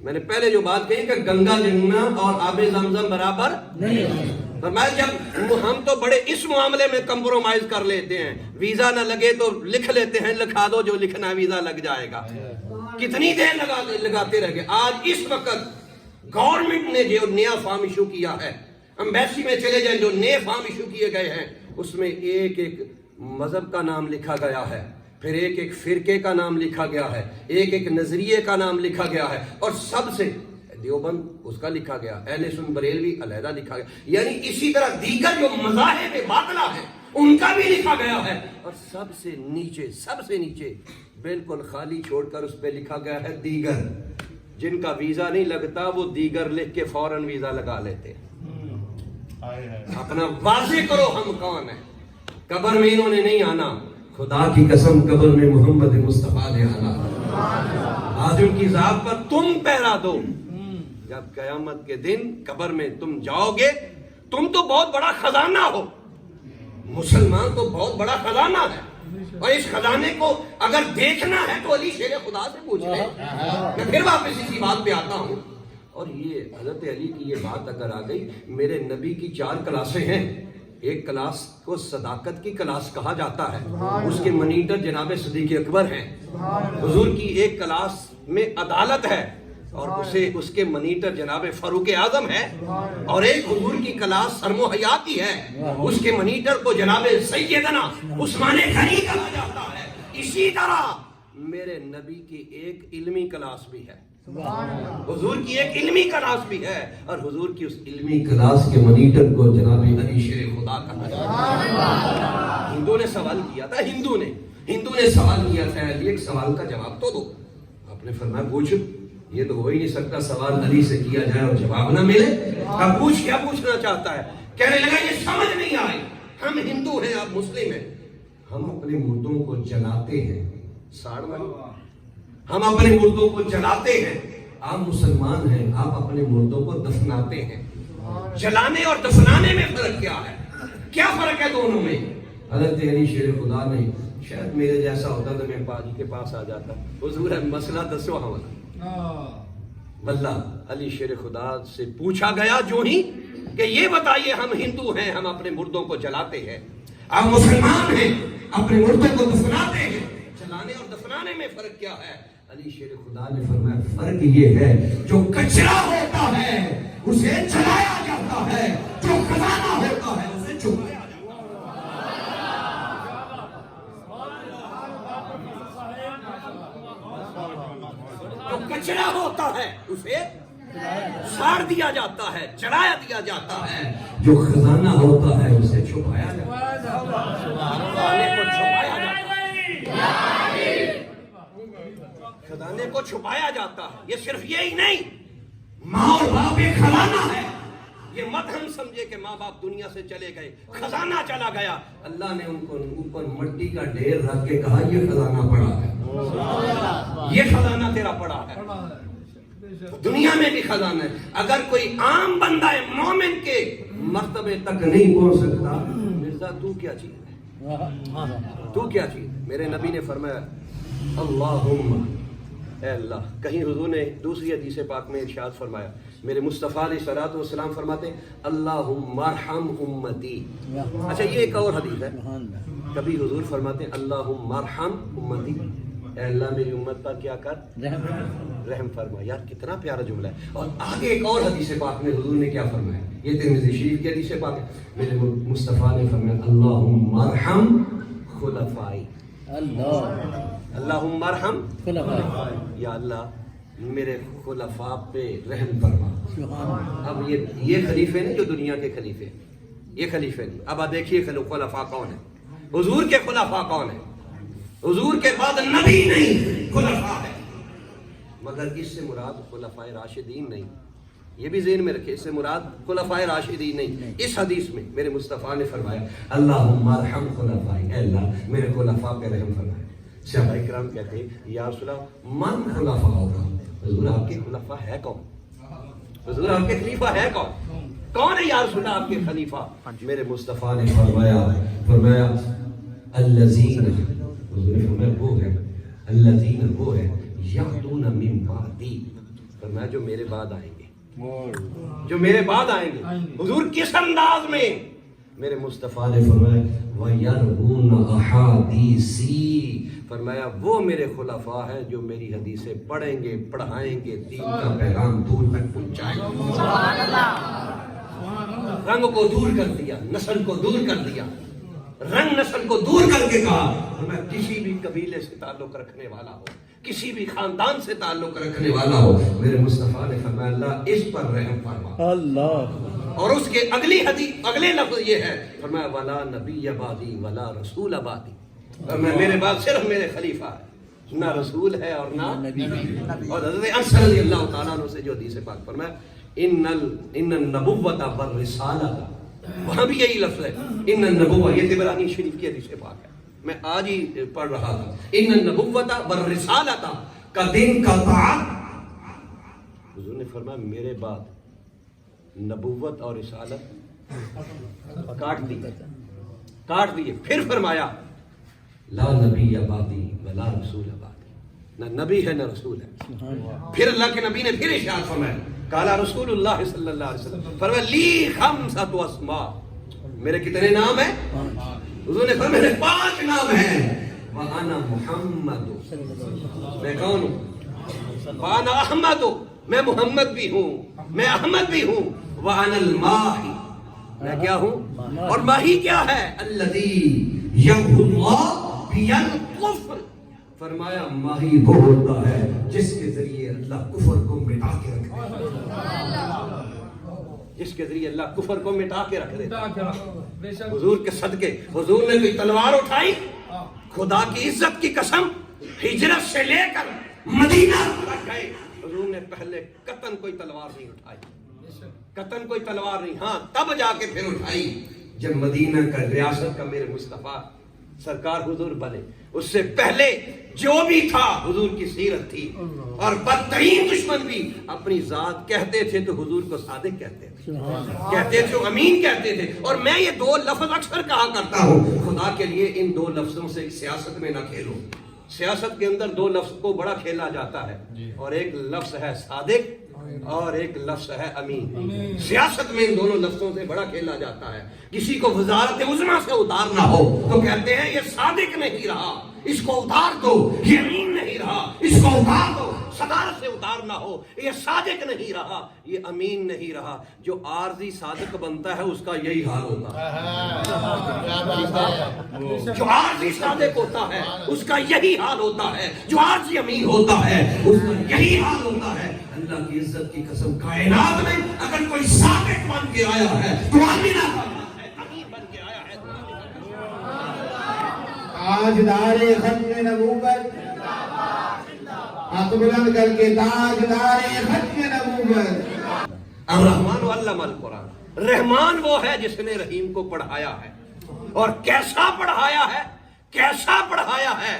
میں نے پہلے جو بات کہی کہ گنگا جمنا اور آب زمزم برابر نہیں. فرمایا جب ہم تو بڑے اس معاملے میں کمپرومائز کر لیتے ہیں, ویزا نہ لگے تو لکھ لیتے ہیں, لکھا دو جو لکھنا ویزا لگ جائے گا. کتنی دیر لگاتے رہ گئے. آج اس وقت گورنمنٹ نے جو نیا فارم ایشو کیا ہے, امبیسی میں چلے جائیں جو نئے فارم ایشو کیے گئے ہیں, اس میں ایک مذہب کا نام لکھا گیا ہے, پھر ایک فرقے کا نام لکھا گیا ہے, ایک نظریے کا نام لکھا گیا ہے, اور سب سے دیوبند اس کا لکھا گیا, اہل سنت بریلوی علیحدہ لکھا گیا. یعنی اسی طرح دیگر جو مذاہب باطلہ ہیں ان کا بھی لکھا گیا ہے. اور سب سے نیچے بالکل خالی چھوڑ کر اس پہ لکھا گیا ہے دیگر. جن کا ویزا نہیں لگتا وہ دیگر لکھ کے فوراً ویزا لگا لیتے. اپنا واضح کرو ہم کون ہیں. قبر میں انہوں نے نہیں آنا, خدا کی قسم قبر میں محمد مصطفیٰ نے آنا. آج ان کی ذات پر تم پہرا دو. جب قیامت کے دن قبر میں تم جاؤ گے, تم تو بہت بڑا خزانہ ہو. مسلمان تو بہت بڑا خزانہ ہے, اور اس خزانے کو اگر دیکھنا ہے تو علی شیر خدا سے پوچھ لیں. میں پھر واپس اسی بات پہ آتا ہوں. اور یہ حضرت علی کی یہ بات اگر آ گئی, میرے نبی کی 4 کلاسیں ہیں. ایک کلاس کو صداقت کی کلاس کہا جاتا ہے, اس کے منیٹر جناب صدیق اکبر ہیں. حضور کی ایک کلاس میں عدالت ہے اور اس کے منیٹر جناب فاروق اعظم ہے, اور ایک حضور کی کلاس شرم و حیا کی ہے, اس کے منیٹر کو جناب سیدنا عثمان غنی کہا جاتا ہے. اسی طرح میرے نبی کی ایک علمی کلاس بھی ہے. حضور کی ایک علمی کلاس بھی ہے، اور حضور کی اس علمی کلاس کے مانیٹر کو جناب علی شیر خدا کہا جاتا ہے۔ ہندو نے سوال کیا تھا، ہندو نے سوال کیا تھا، علی ایک سوال کا جواب تو دو۔ آپ نے فرمایا پوچھ، یہ تو ہو ہی نہیں سکتا سوال علی سے کیا جائے اور جواب نہ ملے، اب پوچھ، کیا پوچھنا چاہتا ہے؟ کہنے لگا یہ سمجھ نہیں آئی، ہم ہندو ہیں آپ مسلم ہیں، ہم اپنے مردوں کو جلاتے ہیں، ساڑھ والی، ہم اپنے مردوں کو جلاتے ہیں، آپ مسلمان ہیں، آپ اپنے مردوں کو دفناتے ہیں، جلانے اور دفنانے میں فرق کیا ہے؟ کیا فرق ہے دونوں میں؟ حضرت علی شیر خدا نے، شاید میرے جیسا ہوتا تو میں پاجی کے پاس آ جاتا، حضور مسئلہ دسو ہمارا۔ بلّہ علی شیر خدا سے پوچھا گیا جو ہی کہ یہ بتائیے ہم ہندو ہیں، ہم اپنے مردوں کو جلاتے ہیں، آپ مسلمان ہیں اپنے مردوں کو دفناتے ہیں، جلانے اور دفنانے میں فرق کیا ہے؟ علی شیر خدا نے فرمایا فرق یہ ہے جو کچرا ہوتا ہے اسے جلایا جاتا ہے، جو خزانہ ہوتا ہے اسے چھپایا جاتا ہے۔ جو کچرا ہوتا ہے اسے ساڑ دیا جاتا ہے، جلایا دیا جاتا ہے، جو خزانہ ہوتا ہے اسے چھپایا جاتا ہے۔ خزانے کو چھپایا جاتا ہے، خزانے کو چھپایا جاتا ہے۔ یہ صرف یہی نہیں، ماں اور باپ ایک خزانہ ہے، یہ مت ہم سمجھے کہ ماں باپ دنیا سے چلے گئے، خزانہ چلا گیا۔ اللہ نے ان کو اوپر مٹی کا ڈھیر رکھ کے کہا یہ خزانہ پڑا ہے، یہ خزانہ تیرا پڑا ہے، دنیا میں بھی خزانہ ہے۔ اگر کوئی عام بندہ مومن کے مرتبے تک نہیں پہنچ سکتا، مرزا تو کیا چیز ہے، تو کیا چیز ہے؟ میرے نبی نے فرمایا اللہم، اے اللہ، کہیں حضور نے دوسری حدیث پاک میں ارشاد فرمایا، میرے مصطفیٰ علیہ الصلوۃ والسلام فرماتے ہیں اللہم ارحم امتی۔ اچھا یہ ایک اور حدیث ہے، کبھی حضور فرماتے ہیں اللہم ارحم امتی، اے اللہ میری امت پر کیا کر، رحم فرما۔ یار کتنا پیارا جملہ ہے۔ اور آگے ایک اور حدیث پاک میں حضور نے کیا فرمایا، یہ ترمذی شریف کی حدیث پاک ہے، میرے مصطفیٰ نے فرمایا اللہم ارحم خلفائی، اللہم ارحم خلفائی، یا اللہ میرے خلفاء پہ رحم فرما۔ اب یہ خلیفے نہیں جو دنیا کے خلیفے، یہ خلیفے نہیں۔ اب دیکھیے خلفاء کون ہیں، حضور کے خلفاء کون ہیں؟ حضور کے بعد نبی نہیں، خلفاء ہے، مگر اس سے مراد خلفاء راشدین نہیں، یہ بھی ذہن میں رکھے، اس سے مراد خلفاء راشدین نہیں۔ اس حدیث میں میرے مصطفیٰ نے فرمایا اللہم ارحم خلفائی، اے اللہ میرے خلفاء پہ رحم فرمائے۔ صحابہ کرام کہتے ہیں یا رسول اللہ من خلفاء ہوگا، حضور آپ کے خلفاء ہے کون؟ حضور آپ کے خلیفہ ہے کون؟ کون ہے یا رسول اللہ آپ کے خلیفہ؟ میرے مصطفیٰ نے فرمایا الذین، حضور نے فرمایا وہ ہے، الذین وہ ہے یأتون من بعدی، فرمایا جو میرے بعد آئیں گے، جو میرے بعد آئیں گے۔ حضور کس انداز میں؟ میرے مصطفیٰ نے فرمایا وَيَرْوُونَ أَحَادِيثِي، فرمایا وہ میرے خلفاء ہیں جو میری حدیثیں پڑھیں گے، پڑھائیں گے، دین کا پیغام دور تک پہنچائیں گے۔ رنگ کو دور کر دیا، نسل کو دور کر دیا، رنگ نسل کو دور کر کے کہا میں کسی بھی قبیلے سے تعلق رکھنے والا ہو، کسی بھی خاندان سے تعلق رکھنے والا ہو، میرے مصطفیٰ نے فرمایا اللہ اس پر رحم فرما اللہ۔ اور اس کے اگلی حدیث اگلے لفظ یہ ہے، فرمایا ولا نبی بعدی ولا رسول بعدی، فرمایا میرے بعد صرف میرے خلیفہ ہے، نہ رسول ہے اور نہ نبی۔ اور حضرت انس رضی اللہ تعالیٰ عنہ سے جو حدیث پاک فرمایا ان النبوۃ والرسالۃ، وہاں بھی یہی لفظ ہے ان النبوۃ، یہ طبرانی شریف کی حدیث پاک ہے، میں آج ہی پڑھ رہا تھا، ان النبوۃ والرسالۃ کا دن کا طاعت، حضور نے فرمایا میرے بعد نبوت اور رسالت کاٹ دیے، پھر فرمایا لا نبی بعدی ولا رسول بعدی، نہ نبی ہے نہ رسول ہے۔ پھر اللہ کے نبی نے پھر ارشاد فرمایا قال رسول اللہ صلی اللہ علیہ وسلم، فرمایا لی خمسۃ اسماء، میرے کتنے نام ہیں؟ حضور نے فرمایا میرے 5 نام ہیں، وانا محمد، میں کون ہوں؟ وانا احمد، میں محمد بھی ہوں، میں احمد بھی ہوں، وانا الماحی، میں کیا ہوں؟ اور ماہی کیا ہے؟ الذی یمحو اللہ بی الکفر فرمایا ماہی وہ ہوتا ہے جس کے ذریعے اللہ کفر کو مٹا کے رکھے، جس کے ذریعے اللہ کفر کو مٹا کے رکھ دیتا ہے۔ بے شک حضور کے صدقے، حضور نے کوئی تلوار اٹھائی؟ خدا کی عزت کی قسم، ہجرت سے لے کر مدینہ تک گئے، حضور نے پہلے قطن کوئی تلوار نہیں اٹھائی، قطن کوئی تلوار نہیں، ہاں تب جا کے پھر اٹھائی جب مدینہ کا ریاست کا میرے مصطفیٰ سرکار حضور بنے۔ اس سے پہلے جو بھی تھا حضور کی سیرت تھی، اور بدترین دشمن بھی اپنی ذات کہتے تھے تو حضور کو صادق کہتے تھے، کہتے تھے امین کہتے تھے۔ اور میں یہ دو لفظ اکثر کہا کرتا ہوں، خدا کے لیے ان دو لفظوں سے سیاست میں نہ کھیلو۔ سیاست کے اندر دو لفظ کو بڑا کھیلا جاتا ہے، اور ایک لفظ ہے صادق اور ایک لفظ ہے امین۔ سیاست میں ان دونوں لفظوں سے بڑا کھیلا جاتا ہے۔ کسی کو وزارت عظمیٰ سے اتارنا ہو تو کہتے ہیں یہ صادق نہیں رہا، اس کو اتار دو، یہ امین نہیں رہا، اس کو اتار دو۔ صدارت سے اتارنا ہو، یہ صادق نہیں رہا، یہ امین نہیں رہا۔ جو عارضی صادق بنتا ہے اس کا یہی حال ہوتا ہے، جو عارضی صادق ہوتا ہے اس کا یہی حال ہوتا ہے، جو عارضی امین ہوتا ہے اس کا یہی حال ہوتا ہے۔ اللہ کی عزت کی قسم، کائنات میں اگر کوئی صادق بن کے آیا ہے تو امین بن کے آیا ہے۔ تاجدار ختم نبوت، ہاتھ بلند کر کے تاجدار ختم نبوت۔ الرحمن علم القرآن، رحمان وہ ہے جس نے رحیم کو پڑھایا ہے، اور کیسا پڑھایا ہے، کیسا پڑھایا ہے۔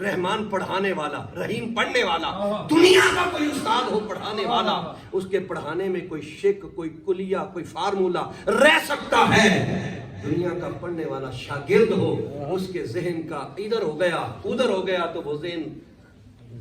رحمان پڑھانے والا، رحیم پڑھنے والا۔ دنیا کا کوئی استاد ہو پڑھانے والا، اس کے پڑھانے میں کوئی شک، کوئی کلیہ، کوئی فارمولا رہ سکتا ہے۔ دنیا کا پڑھنے والا شاگرد ہو، اس کے ذہن کا ادھر ہو گیا ادھر ہو گیا تو وہ ذہن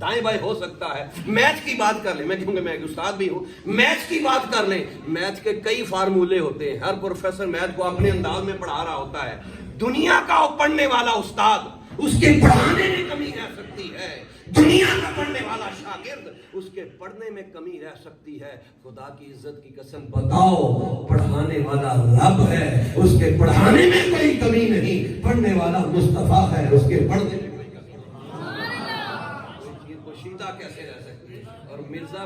دائیں بائیں ہو سکتا ہے۔ میتھ کی بات کر لیں، میں کیونکہ میں ایک استاد بھی ہوں، میتھ کی بات کر لیں، میتھ کے کئی فارمولے ہوتے ہیں، ہر پروفیسر میتھ کو اپنے انداز میں پڑھا رہا ہوتا ہے۔ دنیا کا پڑھنے والا استاد، اس کے پڑھانے میں کمی رہ سکتی ہے۔ دنیا کا پڑھنے والا شاگرد، اس کے پڑھنے میں کمی رہ سکتی ہے۔ خدا کی عزت کی قسم بتاؤ، پڑھانے والا رب ہے، اس کے پڑھانے میں کوئی کمی نہیں۔ پڑھنے والا مصطفیٰ ہے، اس کے پڑھنے میں کوئی کمی نہیں۔ پوشیدہ کیسے رہ سکتی ہے؟ اور مرزا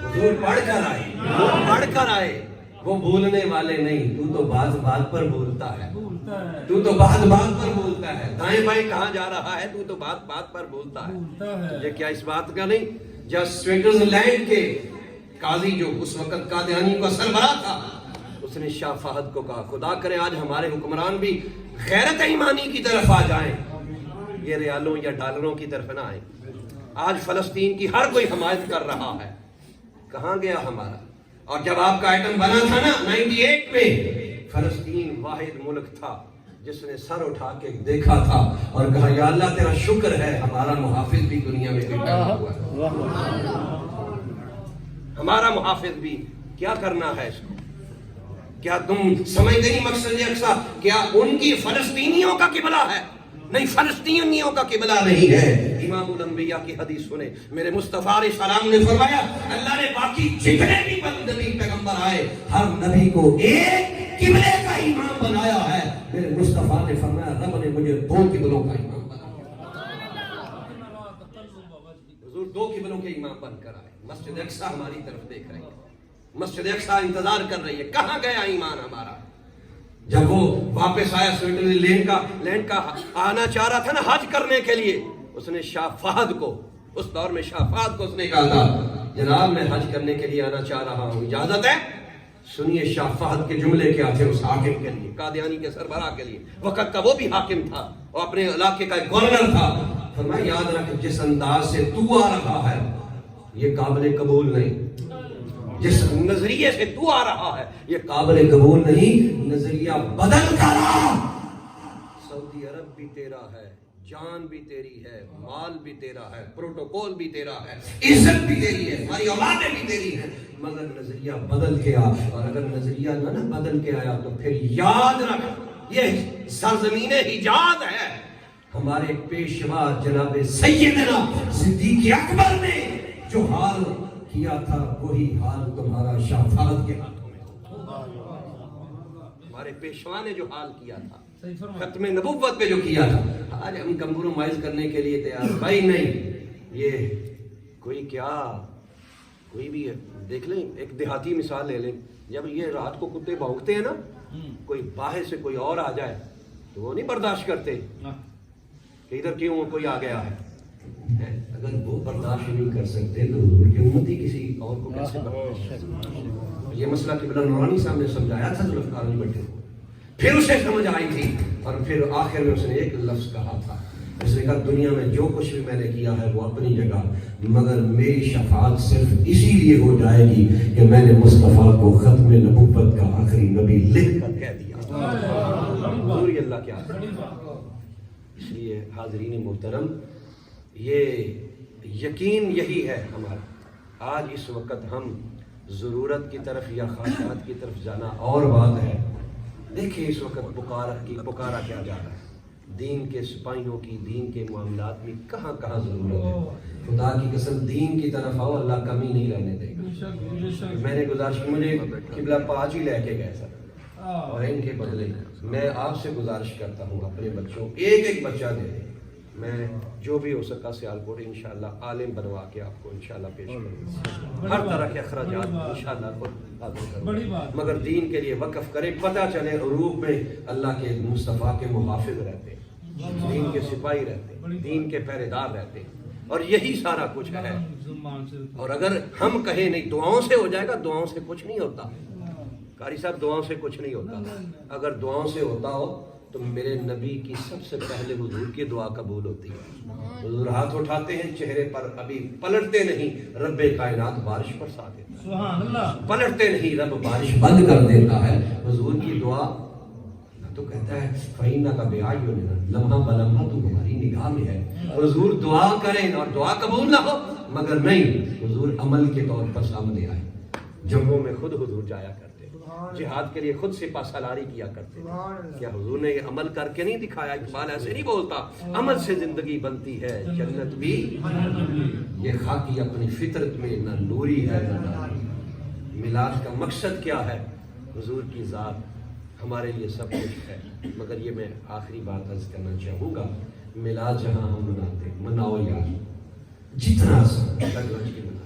حضور پڑھ کر آئے، وہ پڑھ کر آئے، وہ بھولنے والے نہیں۔ تو تو بات بات پر بھولتا ہے، تو تو بات بات پر بھولتا ہے، دائیں بائیں کہاں جا رہا ہے، تو تو بات بات پر بھولتا ہے۔ تجھے کیا اس بات کا نہیں؟ جب سوئٹزرلینڈ کے قاضی جو اس وقت قادیانی کا سربراہ تھا، اس نے شاہ فہد کو کہا خدا کرے آج ہمارے حکمران بھی غیرت ایمانی کی طرف آ جائیں، یہ ریالوں یا ڈالروں کی طرف نہ آئیں۔ آج فلسطین کی ہر کوئی حمایت کر رہا ہے، کہاں گیا ہمارا؟ اور جب آپ کا آئٹم بنا تھا نا 98 میں، فلسطین واحد ملک تھا جس نے سر اٹھا کے دیکھا تھا اور کہا یا اللہ تیرا شکر ہے ہمارا محافظ بھی دنیا میں کوئی پیدا ہوا ہے، ہمارا محافظ بھی۔ کیا کرنا ہے اس کو؟ کیا تم سمجھتے نہیں مقصد اقصا؟ کیا ان کی فلسطینیوں کا قبلہ ہے؟ نہیں، فلسطینیوں کا قبلہ نہیں ہے۔ امام الانبیاء کی حدیث سنے، میرے مصطفیٰ علیہ السلام نے فرمایا اللہ نے باقی جتنے بھی نبی پیغمبر آئے ہر نبی کو ایک قبلے کا امام بنایا ہے۔ میرے مصطفیٰ نے فرمایا رب نے مجھے دو قبلوں کا امام بنایا۔ حضور دو قبلوں کے امام بن کر آئے۔ مسجد اقصی ہماری طرف دیکھ رہی ہے، مسجد اقصی انتظار کر رہی ہے، کہاں گیا ایمان ہمارا؟ جب وہ واپس آیا سوئٹزرلینڈ کا آنا چاہ رہا تھا نا حج کرنے کے لیے، اس نے شاہ فہد کو، اس دور میں شاہ فہد کو اس نے کہا تھا جناب میں حج کرنے کے لیے آنا چاہ رہا ہوں، اجازت ہے؟ سنیے شاہ فہد کے جملے کیا تھے اس حاکم کے لیے، قادیانی کے سربراہ کے لیے، وقت کا وہ بھی حاکم تھا اور اپنے علاقے کا ایک گورنر تھا۔ فرمایا یاد رکھ جس انداز سے تو آ رہا ہے یہ قابل قبول نہیں، جس نظریے سے تو آ رہا ہے یہ قابل قبول نہیں، نظریہ بدل کر آ۔ سعودی عرب بھی تیرا ہے، جان بھی تیری ہے، مال بھی تیرا ہے، پروٹوکول بھی تیرا ہے، عزت بھی تیری ہے، ہماری اولادیں بھی تیری ہیں، مگر نظریہ بدل کے آ۔ اور اگر نظریہ نہ بدل کے آیا تو پھر یاد رکھ یہ سرزمین حجاز ہے۔ ہمارے پیشوا جناب سیدنا صدیق اکبر نے جو حال کیا تھا وہی حال تمہارا شاہ فہد کے ہاتھوں میں۔ ہمارے ہمارے پیشوا نے جو حال کیا تھا صحیح فرمایا ختم نبوت پہ جو کیا تھا، آج ہم کمپرومائز کرنے کے لیے تیار بھائی نہیں. یہ کوئی کیا کوئی بھی ہے دیکھ لیں، ایک دیہاتی مثال لے لیں. جب یہ رات کو کتے بھونکتے ہیں نا، کوئی باہر سے کوئی اور آ جائے تو وہ نہیں برداشت کرتے کہ ادھر کیوں کوئی آ گیا ہے. اگر وہ برداشت نہیں کر سکتے تو حضور کی امتی کسی اور کو کیسے برداشت کرے؟ یہ مسئلہ قبلہ نورانی صاحب نے سمجھایا تھا ذوالفقار علی بھٹی کو، پھر اسے سمجھ آئی تھی، اور پھر آخر میں اس نے ایک لفظ کہا تھا. اس نے کہا دنیا میں جو کچھ بھی میں نے کیا ہے وہ اپنی جگہ، مگر میری شفاعت صرف اسی لیے ہو جائے گی کہ میں نے مصطفیٰ کو ختم نبوت کا آخری نبی لکھ کر کہہ دیا. حضور یہ اللہ کیا ہے. اس لیے حاضرین محترم، یہ یقین یہی ہے ہمارا. آج اس وقت ہم ضرورت کی طرف یا خواہشات کی طرف جانا اور بات ہے. دیکھیں اس وقت پکارا کیا جا رہا ہے. دین کے سپاہیوں کی، دین کے معاملات میں کہاں کہاں ضرورت ہے. خدا کی قسم دین کی طرف آؤ، اللہ کمی نہیں رہنے دے گا. میں نے گزارش کی، مجھے قبلہ پاج ہی لے کے گئے سر، اور ان کے بدلے میں آپ سے گزارش کرتا ہوں اپنے بچوں ایک ایک بچہ دے دیں. میں جو بھی ہو سکا سیالکوٹ انشاءاللہ عالم بنوا کے آپ کو انشاءاللہ پیش کروں. ہر طرح کے اخراجات انشاءاللہ خود حاضر کروں، مگر دین کے لیے وقف کریں. پتہ چلے عروق میں اللہ کے مصطفیٰ کے محافظ رہتے، دین کے سپاہی رہتے، دین کے پہرے دار رہتے، اور یہی سارا کچھ ہے. اور اگر ہم کہیں نہیں دعاؤں سے ہو جائے گا، دعاؤں سے کچھ نہیں ہوتا. قاری صاحب دعاؤں سے کچھ نہیں ہوتا. اگر دعاؤں سے ہوتا ہو تو میرے نبی کی سب سے پہلے حضور کی دعا قبول ہوتی ہے. حضور ہاتھ اٹھاتے ہیں چہرے پر، ابھی پلٹتے نہیں، رب کائنات بارش برسا دیتا ہے. سبحان اللہ. پلٹتے نہیں، رب بارش بند کر دیتا ہے. حضور کی دعا تو کہتا ہے فَإِنَّكَ بِأَعْيُنِنَا، لمحہ بلمحہ تو ہماری نگاہ میں ہے. حضور دعا کریں اور دعا قبول نہ ہو، مگر نہیں، حضور عمل کے طور پر سامنے آئے. جنگوں میں خود حضور جایا کرتے، جہاد کے لیے خود سپہ سالاری کیا کرتے. کیا حضور نے یہ عمل کر کے نہیں دکھایا؟ اقبال ایسے نہیں بولتا، عمل سے زندگی بنتی ہے جنت بھی. یہ خاکی اپنی فطرت میں نہ نوری ہے نہ ناری. میلاد کا مقصد کیا ہے؟ حضور کی ذات ہمارے لیے سب کچھ ہے. مگر یہ میں آخری بات عرض کرنا چاہوں گا، میلاد جہاں ہم مناتے، مناؤ یار، جتنا لگ رج کے منائیں،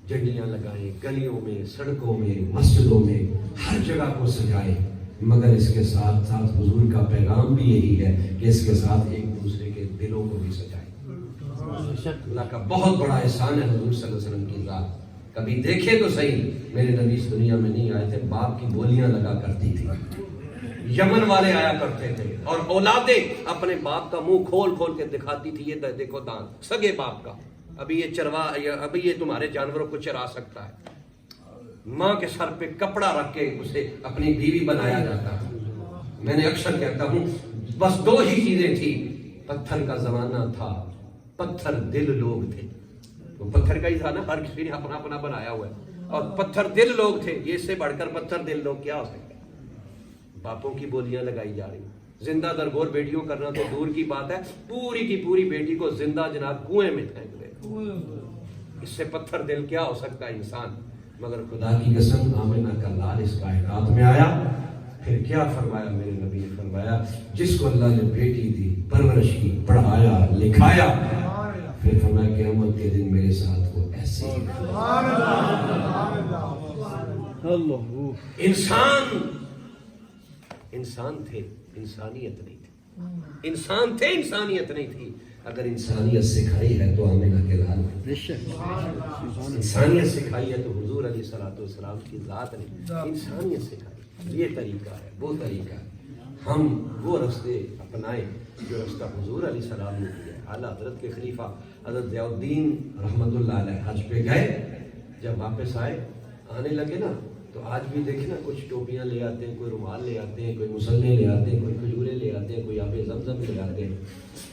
جھنڈیاں لگائیں، گلیوں میں، سڑکوں میں، مسجدوں میں، ہر جگہ کو سجائیں. مگر اس کے ساتھ ساتھ حضور کا پیغام بھی یہی ہے کہ اس کے ساتھ ایک دوسرے کے دلوں کو بھی سجائیں. اللہ کا بہت بڑا احسان ہے حضور صلی اللہ علیہ وسلم کی ذات. کبھی دیکھے تو صحیح، میرے نبی اس دنیا میں نہیں آئے تھے، باپ کی بولیاں لگا کرتی تھی. یمن والے آیا کرتے تھے اور اولادیں اپنے باپ کا منہ کھول کھول کے دکھاتی تھی، یہ دیکھو دان سگے باپ کا. ابھی یہ تمہارے جانوروں کو چرا سکتا ہے. ماں کے سر پہ کپڑا رکھ کے اسے اپنی بیوی بنایا جاتا ہے. میں نے اکثر کہتا ہوں بس دو ہی چیزیں تھی. پتھر کا زمانہ تھا، پتھر دل لوگ تھے. وہ پتھر کا ہی تھا نا، ہر کسی نے اپنا اپنا بنایا ہوا ہے. اور پتھر دل لوگ تھے. یہ سے بڑھ کر پتھر دل لوگ کیا ہو سکتا ہے؟ باپوں کی بولیاں لگائی جا رہی، زندہ درگور بیٹیوں کرنا تو دور کی بات ہے، پوری کی پوری بیٹی کو زندہ جناب کنویں میں پھینک دے. اس سے پتھر دل کیا ہو سکتا ہے انسان؟ مگر خدا کی قسم آمنہ کا لال اس کائنات میں آیا. پھر کیا فرمایا میرے نبی نے؟ فرمایا جس کو اللہ نے بیٹی دی، پرورش کی، پڑھایا، لکھایا، پھر فرمایا قیامت کے دن میرے ساتھ وہ ایسے ہی. انسان تھے، انسانیت نہیں تھی. انسان تھے، انسانیت نہیں تھی. اگر انسانیت سکھائی ہے تو آمنہ کے لال نے. انسانیت سکھائی ہے تو حضور علیہ الصلوۃ والسلام کی ذات نے انسانیت سکھائی. یہ طریقہ ہے، وہ طریقہ ہے. ہم وہ رستے اپنائیں جو رستہ حضور علیہ السلام نے کیا. اعلیٰ حضرت کے خلیفہ حضرت ضیاء الدین رحمۃ اللہ علیہ حج پہ گئے، جب واپس آنے لگے نا، تو آج بھی دیکھیں نا، کچھ ٹوپیاں لے آتے ہیں، کوئی رومال لے آتے ہیں، کوئی مسلے لے آتے ہیں، کوئی کھجورے لے آتے ہیں، کوئی آب زمزم لے آتے ہیں.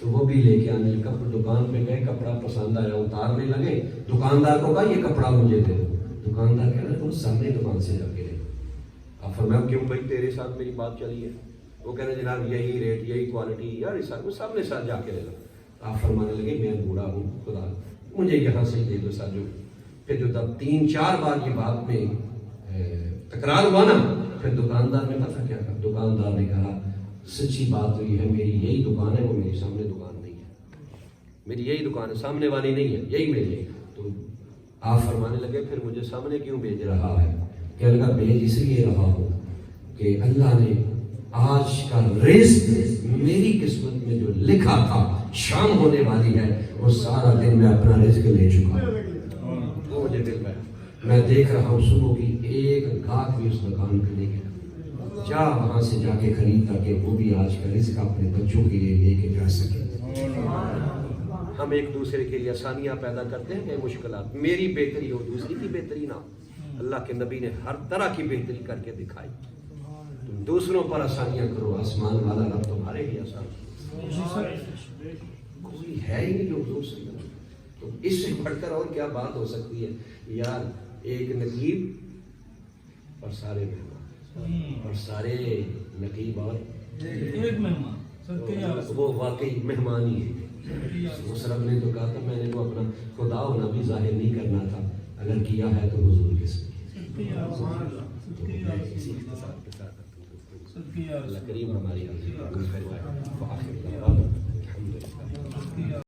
تو وہ بھی لے کے آنے لگے. دکان پہ گئے، کپڑا پسند آیا، اتارنے لگے. دکاندار کو کہا یہ کپڑا مجھے دے دو. دکاندار کہہ رہے تم سامنے دکان سے جا کے لے. اب فرمایا کیوں بھائی تیرے ساتھ میری بات چلی ہے؟ وہ کہہ رہے جناب یہی ریٹ، یہی کوالٹی، یار وہ سامنے ساتھ جا کے لے لو. آپ فرمانے لگے میں بوڑھا ہوں، خدا مجھے یہاں سے دے دو ساجو. پھر جو تب 3-4 بار یہ بات میں تکرار ہوا نا، پھر دکاندار نے پتہ کیا کہا؟ دکاندار نے کہا سچی بات تو یہ ہے میری یہی دکان ہے، وہ میری سامنے دکان نہیں ہے، میری یہی دکان ہے، سامنے والی نہیں ہے، یہی میری ہے۔ تو آپ فرمانے لگے پھر مجھے سامنے کیوں بھیج رہا ہے؟ کہنے لگا بھیج اس لیے رہا ہوں کہ اللہ نے آج کا رزق میری قسمت میں جو لکھا تھا شام ہونے والی ہے، وہ سارا دن میں اپنا رزق لے چکا ہوں، وہ مجھے مل گیا۔ میں دیکھ رہا ہوں صبح کی ایک گاہک بھی اس دکان پہ نہیں گیا، جا وہاں سے جا کے خرید تاکہ وہ بھی آج کا رزق اپنے بچوں کے لیے لے کے جا سکے۔ ہم ایک دوسرے کے لیے آسانیاں پیدا کرتے ہیں کہ مشکلات، میری بہتری ہو دوسری کی بہتری نہ ہو۔ اللہ کے نبی نے ہر طرح کی بہتری کر کے دکھائی۔ تم دوسروں پر آسانیاں کرو، آسمان والا رب تمہارے لیے آسان کوئی ہے ہی نہیں جو دوسری۔ تو اس سے بڑھ کر اور کیا بات ہو سکتی ہے یار؟ ایک نقیب اور سارے مہمان، اور سارے نقیب اور ایک مہمان، وہ واقعی مہمان ہی ہے۔ اس رب نے تو کہا تھا میں نے تو اپنا خدا ہونا بھی ظاہر نہیں کرنا تھا، اگر کیا ہے تو حضور کے ساتھ۔ اسی اختصار کے ساتھ اللہ کریم ہماری